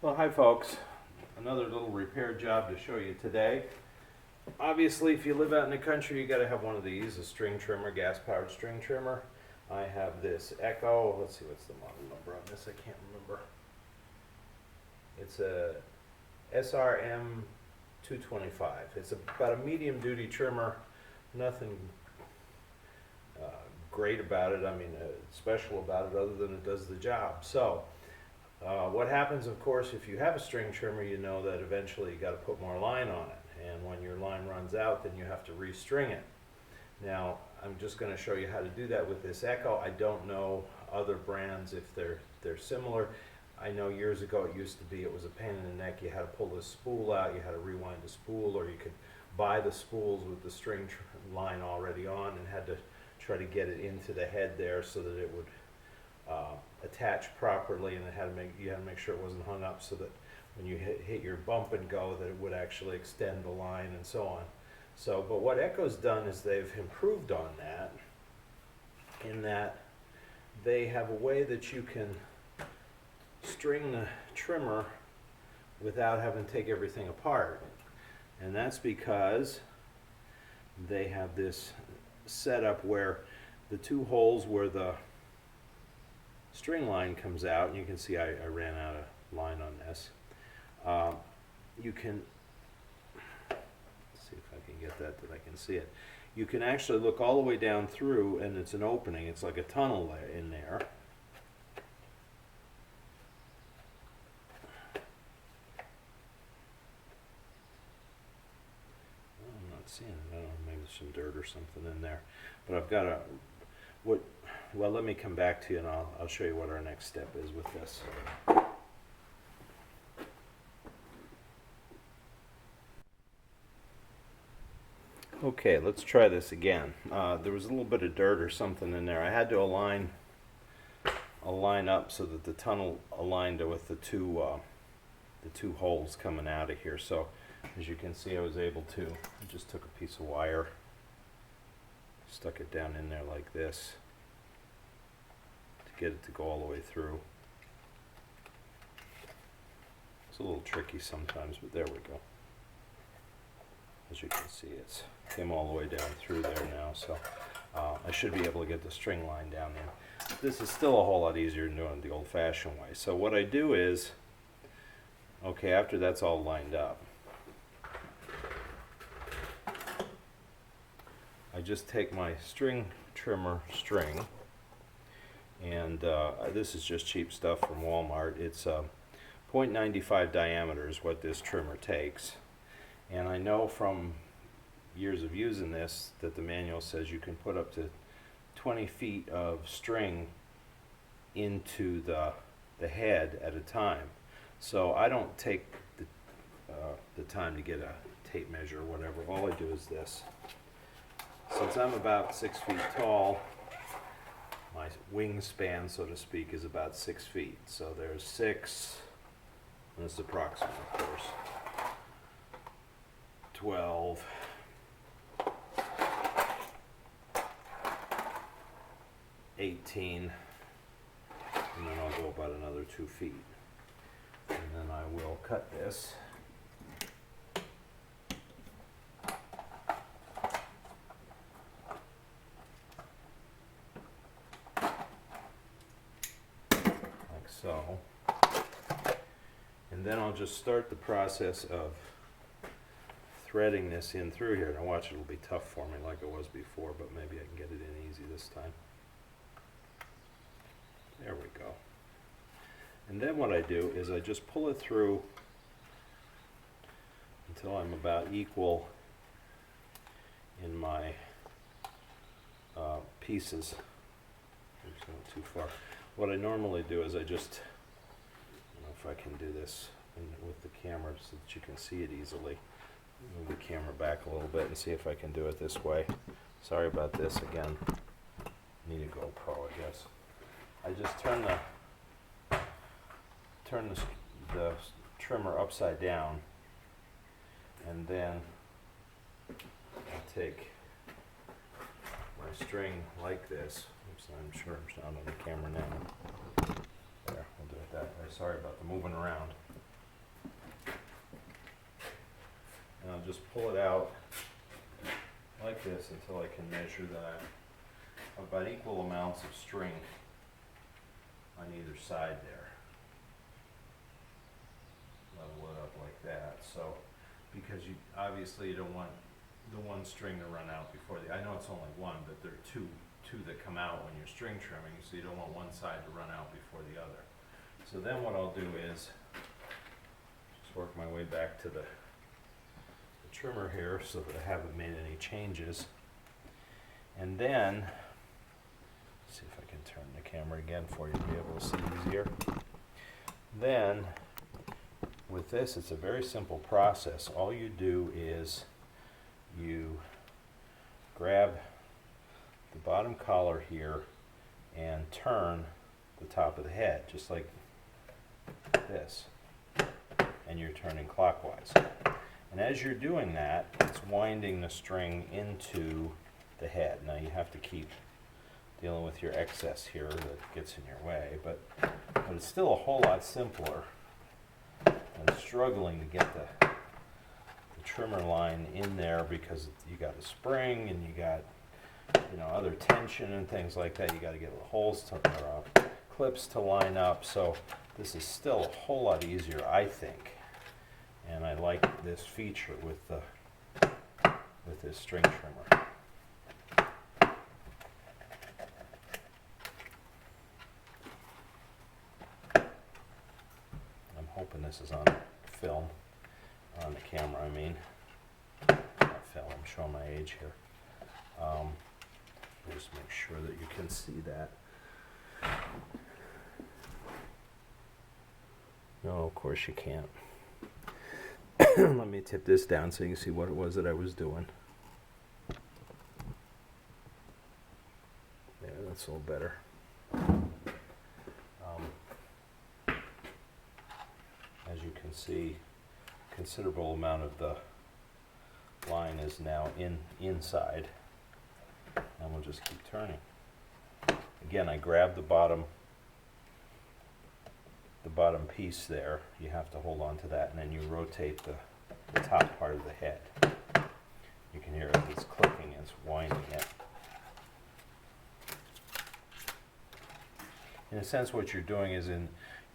Well, hi folks. Another little repair job to show you today. Obviously, if you live out in the country, you got to have one of these, a string trimmer, gas-powered string trimmer. I have this Echo. Let's see, what's the model number on this? I can't remember. It's a SRM 225. It's about a medium-duty trimmer. Nothing great about it. I mean, special about it, other than it does the job. So. What happens, of course, if you have a string trimmer, you know that eventually you got to put more line on it, and when your line runs out, then you have to restring it. Now, I'm just going to show you how to do that with this Echo. I don't know other brands if they're similar. I know years ago it used to be it was a pain in the neck. You had to pull the spool out, you had to rewind the spool, or you could buy the spools with the string line already on and had to try to get it into the head there so that it would attach properly, and you had to make sure it wasn't hung up so that when you hit your bump and go that it would actually extend the line and so on. So, but what Echo's done is they've improved on that in that they have a way that you can string the trimmer without having to take everything apart, and that's because they have this setup where the two holes where the string line comes out, and you can see I ran out of line on this. You can see if I can get that I can see it. You can actually look all the way down through, and it's an opening. It's like a tunnel in there. I'm not seeing it. I don't know, maybe there's some dirt or something in there. But I've got well, let me come back to you and I'll show you what our next step is with this. Okay, let's try this again. There was a little bit of dirt or something in there. I had to align up so that the tunnel aligned with the two holes coming out of here. So as you can see, I was able to, I just took a piece of wire, stuck it down in there like this, get it to go all the way through. It's a little tricky sometimes, but there we go. As you can see, it's came all the way down through there now, so I should be able to get the string line down in. This is still a whole lot easier than doing it the old-fashioned way. So what I do is, okay, after that's all lined up, I just take my string trimmer string, and this is just cheap stuff from Walmart. It's 0.95 diameter is what this trimmer takes, and I know from years of using this that the manual says you can put up to 20 feet of string into the head at a time. So I don't take the time to get a tape measure or whatever. All I do is this. Since I'm about 6 feet tall, my wingspan, so to speak, is about 6 feet. So there's 6, and this is approximate, of course, 12, 18, and then I'll go about another 2 feet. And then I will cut this. So, and then I'll just start the process of threading this in through here. Now watch, it'll be tough for me like it was before, but maybe I can get it in easy this time. There we go. And then what I do is I just pull it through until I'm about equal in my pieces. Oops, not too far. What I normally do is I just, I don't know if I can do this with the camera so that you can see it easily. Move the camera back a little bit and see if I can do it this way. Sorry about this again. Need a GoPro, I guess. I just turn the trimmer upside down, and then I take my string like this. Oops, I'm sure I'm not on the camera now. There, we'll do it that way. Sorry about the moving around. I'll just pull it out like this until I can measure that about equal amounts of string on either side there. Level it up like that. So, because you obviously don't want the one string to run out before the, I know it's only one, but there are two that come out when you're string trimming, so you don't want one side to run out before the other. So then what I'll do is just work my way back to the trimmer here so that I haven't made any changes. And then, see if I can turn the camera again for you to be able to see easier. Then, with this, it's a very simple process. All you do is you grab the bottom collar here and turn the top of the head, just like this. And you're turning clockwise. And as you're doing that, it's winding the string into the head. Now you have to keep dealing with your excess here that gets in your way, but it's still a whole lot simpler than struggling to get the trimmer line in there, because you got a spring and you got, you know, other tension and things like that. You got to get the holes to, or clips to line up. So this is still a whole lot easier, I think. And I like this feature with this string trimmer. I'm hoping this is on film, on the camera, I mean. Not film, I'm showing my age here. Just make sure that you can see that. No, of course you can't. Let me tip this down so you can see what it was that I was doing. There, that's a little better. As you can see, considerable amount of the line is now inside, and we'll just keep turning. Again, I grab the bottom piece there. You have to hold on to that, and then you rotate the top part of the head. You can hear it, it's clicking, it's winding it. In a sense, what you're doing is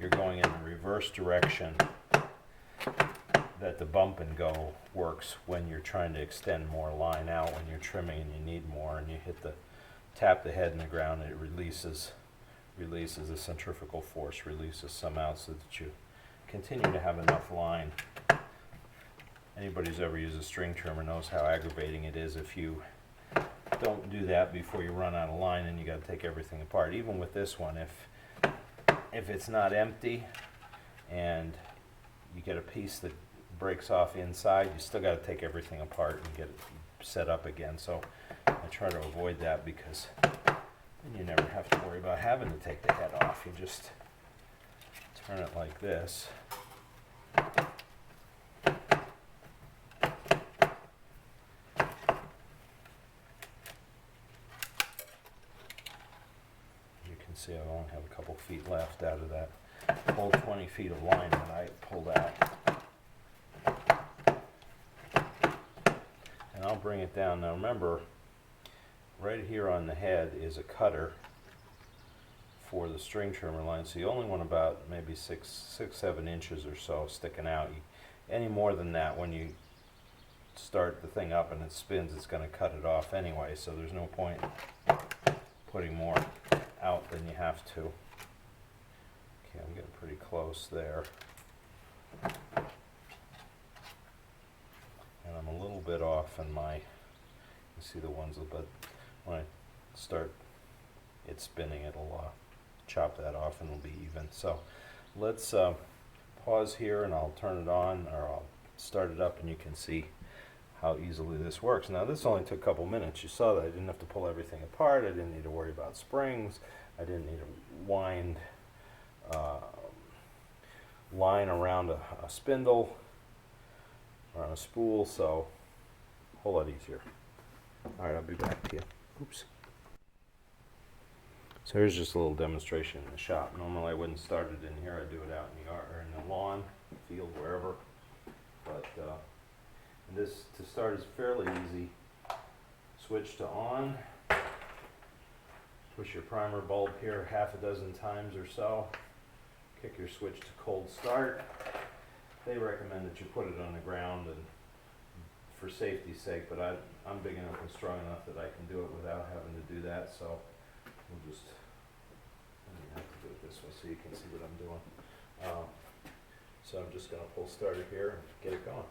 you're going in the reverse direction that the bump and go works when you're trying to extend more line out when you're trimming and you need more, and you tap the head in the ground, and it releases the centrifugal force, releases some out so that you continue to have enough line. Anybody who's ever used a string trimmer knows how aggravating it is if you don't do that before you run out of line and you got to take everything apart. Even with this one, if it's not empty and you get a piece that breaks off inside, you still got to take everything apart and get it set up again. So I try to avoid that, because then you never have to worry about having to take the head off. You just turn it like this. You can see I only have a couple feet left out of that whole 20 feet of line that I pulled out. And I'll bring it down. Now remember, right here on the head is a cutter for the string trimmer line, so you only want about maybe 7 inches or so sticking out. Any more than that, when you start the thing up and it spins, it's going to cut it off anyway, so there's no point putting more out than you have to. Okay, I'm getting pretty close there. And I'm a little bit off in my, you see the ones, but when I start it spinning, it'll chop that off and it'll be even. So let's pause here and I'll turn it on, or I'll start it up, and you can see how easily this works. Now this only took a couple minutes. You saw that I didn't have to pull everything apart. I didn't need to worry about springs. I didn't need to wind line around a spindle or on a spool, so a whole lot easier. Alright, I'll be back to you. Oops. So here's just a little demonstration in the shop. Normally I wouldn't start it in here. I'd do it out in the yard or in the lawn, field, wherever. But And this, to start, is fairly easy. Switch to on. Push your primer bulb here half a dozen times or so. Kick your switch to cold start. They recommend that you put it on the ground and for safety's sake, but I'm big enough and strong enough that I can do it without having to do that, so we'll just, I don't have to do it this way so you can see what I'm doing. So I'm just gonna pull starter here and get it going.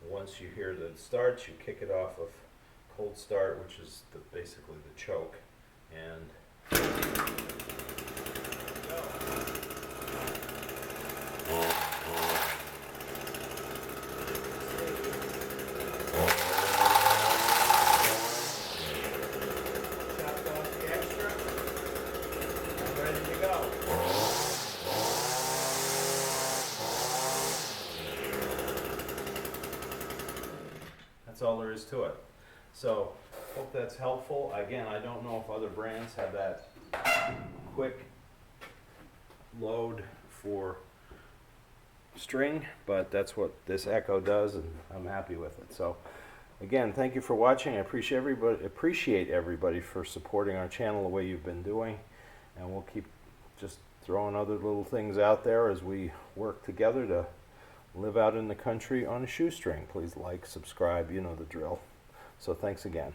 Once you hear that it starts, you kick it off of cold start, which is basically the choke, and chopped off the extra, I'm ready to go. That's all there is to it. So, hope that's helpful. Again, I don't know if other brands have that quick load for string, but that's what this Echo does, and I'm happy with it. So, again, thank you for watching. I appreciate everybody for supporting our channel the way you've been doing, and we'll keep just throwing other little things out there as we work together to live out in the country on a shoestring. Please like, subscribe, you know the drill. So thanks again.